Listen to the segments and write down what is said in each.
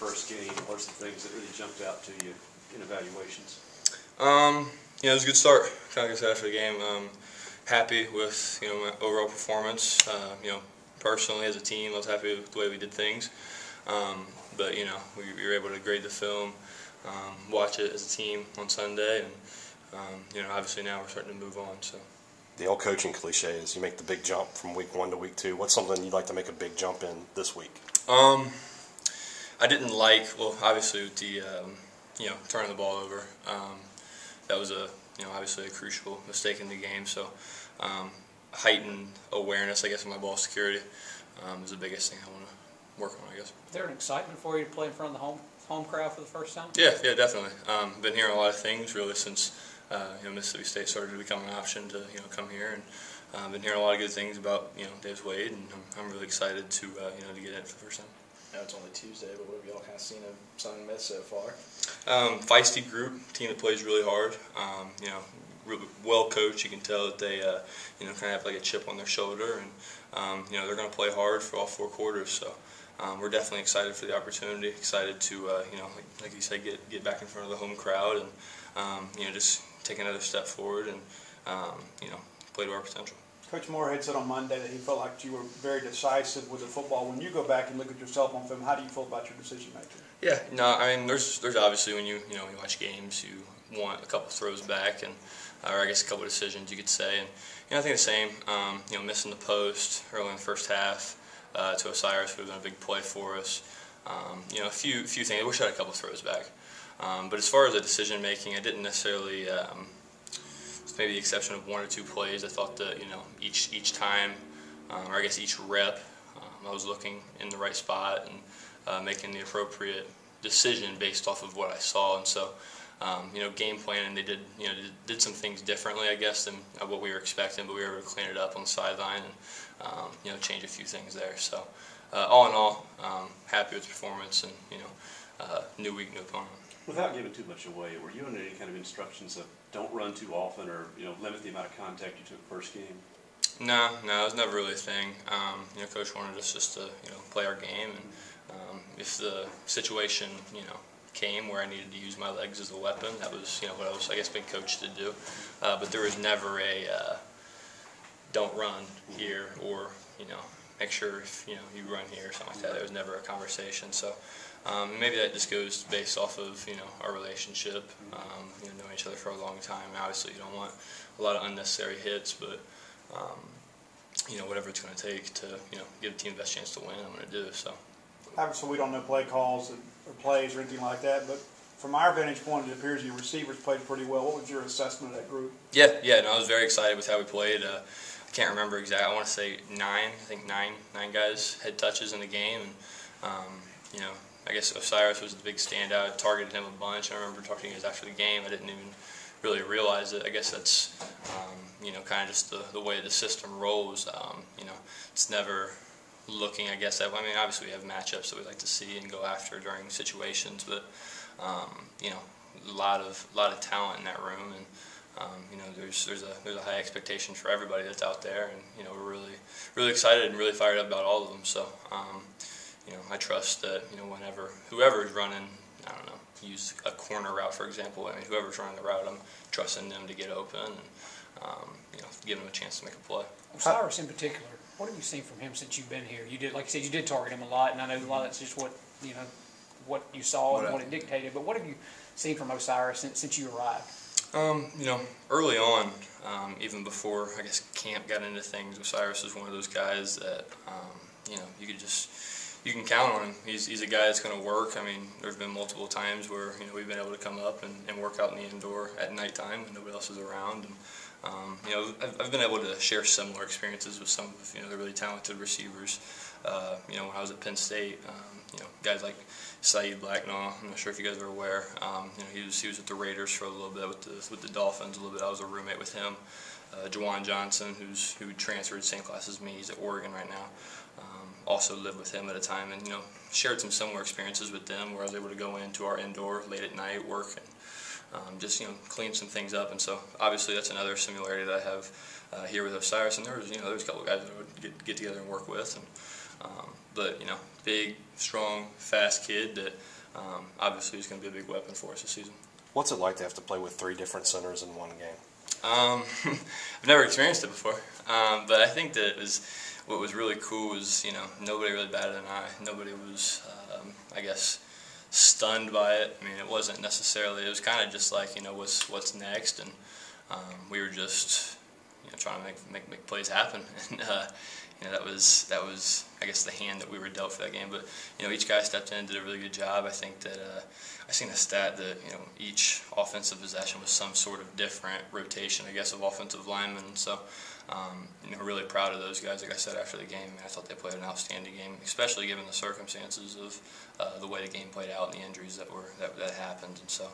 first game? What are some things that really jumped out to you in evaluations? It was a good start. Kind of like I said after the game, happy with my overall performance. Personally as a team, I was happy with the way we did things. But we were able to grade the film, watch it as a team on Sunday, and obviously now we're starting to move on. So. The old coaching cliche is you make the big jump from week 1 to week 2. What's something you'd like to make a big jump in this week? I didn't like, well, obviously with the turning the ball over. That was obviously a crucial mistake in the game. So heightened awareness, I guess, of my ball security is the biggest thing I want to work on, I guess. Is there an excitement for you to play in front of the home crowd for the first time? Yeah, definitely. Been hearing a lot of things really since Mississippi State started to become an option to come here, and been hearing a lot of good things about Davis Wade, and I'm really excited to to get in for the first time. I know it's only Tuesday, but what have y'all kind of seen of Southern Miss so far? Feisty group, team that plays really hard. Really well coached. You can tell that they kind of have like a chip on their shoulder, and they're going to play hard for all 4 quarters. So we're definitely excited for the opportunity. Excited to like you said, get back in front of the home crowd, and just take another step forward and play to our potential. Coach Moorhead said on Monday that he felt like you were very decisive with the football. When you go back and look at yourself on film, how do you feel about your decision making? Yeah, no, I mean, there's obviously when you watch games, you want a couple throws back, and or I guess a couple decisions you could say, and I think the same. Missing the post early in the first half to Osiris would have been a big play for us. A few things. I wish I had a couple throws back, but as far as the decision making, I didn't necessarily. With maybe the exception of 1 or 2 plays, I thought that each time, or I guess each rep, I was looking in the right spot and making the appropriate decision based off of what I saw. And so, game planning, they did some things differently, I guess, than what we were expecting, but we were able to clean it up on the sideline and change a few things there. So, all in all, happy with the performance, and new week, new opponent. Without giving too much away, were you under any kind of instructions of don't run too often, or limit the amount of contact you took first game? No, it was never really a thing. Coach wanted us just to play our game, and if the situation came where I needed to use my legs as a weapon, that was what I was, I guess, been coached to do. But there was never a don't run here, or make sure if you run here or something like that. There was never a conversation. So maybe that just goes based off of our relationship, knowing each other for a long time. Obviously, you don't want a lot of unnecessary hits, but whatever it's going to take to give the team the best chance to win, I'm going to do. So Obviously, we don't know play calls or plays or anything like that, but from our vantage point, it appears your receivers played pretty well. What was your assessment of that group? Yeah, I was very excited with how we played. I can't remember exactly. I want to say 9. I think nine guys had touches in the game, and I guess Osiris was the big standout. I targeted him a bunch. I remember talking to you guys after the game. I didn't even really realize it. I guess that's kind of just the way the system rolls. It's never looking, I guess, at, obviously we have matchups that we like to see and go after during situations, but a lot of talent in that room, and there's a high expectation for everybody that's out there, and we're really excited and really fired up about all of them. So I trust that whenever whoever is running, I don't know, use a corner route for example. Whoever's running the route, I'm trusting them to get open and give them a chance to make a play. Osiris in particular, what have you seen from him since you've been here? You did, like you said, you did target him a lot, and I know a lot of that's just what you saw and what it dictated. But what have you seen from Osiris since you arrived? Early on, even before I guess camp got into things, Osiris is one of those guys that you can count on him. He's a guy that's going to work. There's been multiple times where we've been able to come up and work out in the indoor at nighttime when nobody else is around. And I've been able to share similar experiences with some of the really talented receivers. When I was at Penn State, guys like Saeed Blacknall. I'm not sure if you guys are aware. He was with the Raiders for a little bit, with the Dolphins a little bit. I was a roommate with him. Jawan Johnson, who transferred same class as me. He's at Oregon right now. Also lived with him at a time, and shared some similar experiences with them, where I was able to go into our indoor late at night, work, and just clean some things up. And so obviously that's another similarity that I have here with Osiris. And there was a couple of guys that I would get together and work with, and But you know, big, strong, fast kid that obviously is going to be a big weapon for us this season. What's it like to have to play with 3 different centers in one game? I've never experienced it before, but I think that what was really cool was, you know, nobody really batted an eye. Nobody was, I guess, stunned by it. I mean, it wasn't necessarily. It was kind of just like, you know, what's next, and we were just, you know, trying to make plays happen. And you know, that was I guess the hand that we were dealt for that game. But you know, each guy stepped in and did a really good job. I think that I seen a stat that, you know, each offensive possession was some sort of different rotation, I guess, of offensive linemen. And so, you know, really proud of those guys. Like I said after the game, I thought they played an outstanding game, especially given the circumstances of the way the game played out and the injuries that happened. And so,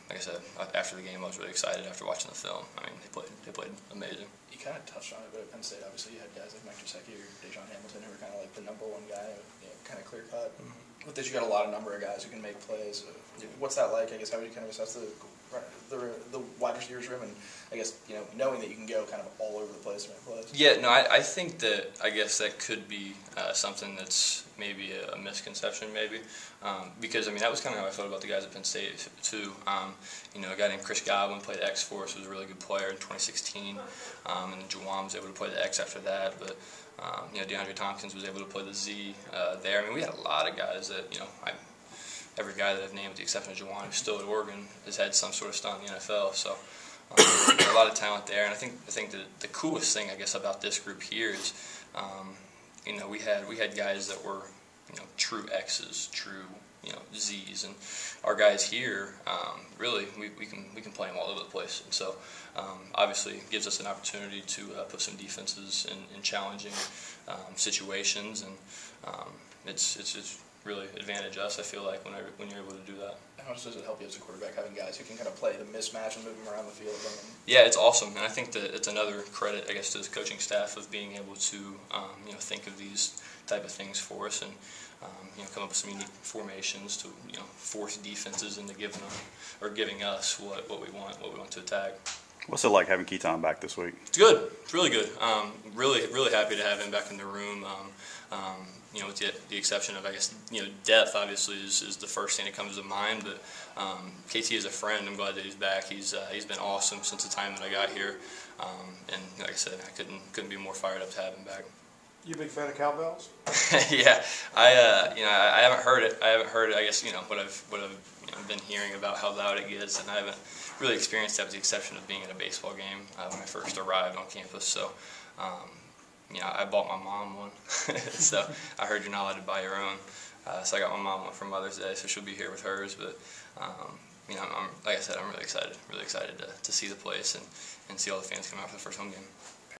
like I said, after the game, I was really excited after watching the film. I mean, they played amazing. You kind of touched on it, but at Penn State, obviously, you had guys like Mike Gesicki or Dejon Hamilton who were kind of like the #1 guy, you know, kind of clear cut. With this, you got a lot of number of guys who can make plays. What's that like? I guess how would you kind of assess the wide receivers room, and I guess, you know, knowing that you can go kind of all over the place and make plays. Yeah, no, I think that, I guess that could be something that's maybe a misconception, maybe, because I mean that was kind of how I felt about the guys at Penn State too. You know, a guy named Chris Godwin played X for us, was a really good player in 2016, and then Juwan was able to play the X after that, but. You know, DeAndre Tompkins was able to play the Z there. I mean, we had a lot of guys that, you know, every guy that I've named with the exception of Juwan, who's still at Oregon, has had some sort of stunt in the NFL. So a lot of talent there. And I think the coolest thing, I guess, about this group here is, you know, we had guys that were, you know, true X's, true, you know, Z's, and our guys here, really, we can play them all over the place. And so, obviously, it gives us an opportunity to put some defenses in challenging situations, and it's really advantage us, I feel like, when you're able to do that. How much does it help you as a quarterback, having guys who can kind of play the mismatch and move them around the field? Yeah, it's awesome, and I think that it's another credit, I guess, to the coaching staff of being able to, you know, think of these type of things for us, and you know, come up with some unique formations to, you know, force defenses into giving us what we want to attack. What's it like having Keaton back this week? It's good. It's really good. Really happy to have him back in the room. You know, with the exception of, I guess, you know, depth obviously is the first thing that comes to mind. But KT is a friend. I'm glad that he's back. He's been awesome since the time that I got here. And like I said, I couldn't be more fired up to have him back. You a big fan of cowbells? Yeah, you know, I haven't heard it. I guess, you know, what I've you know, been hearing about how loud it gets, and I haven't really experienced that with the exception of being at a baseball game when I first arrived on campus. So, you know, I bought my mom one. So I heard you're not allowed to buy your own. So I got my mom one for Mother's Day, so she'll be here with hers. But you know, like I said, I'm really excited to see the place and see all the fans come out for the first home game.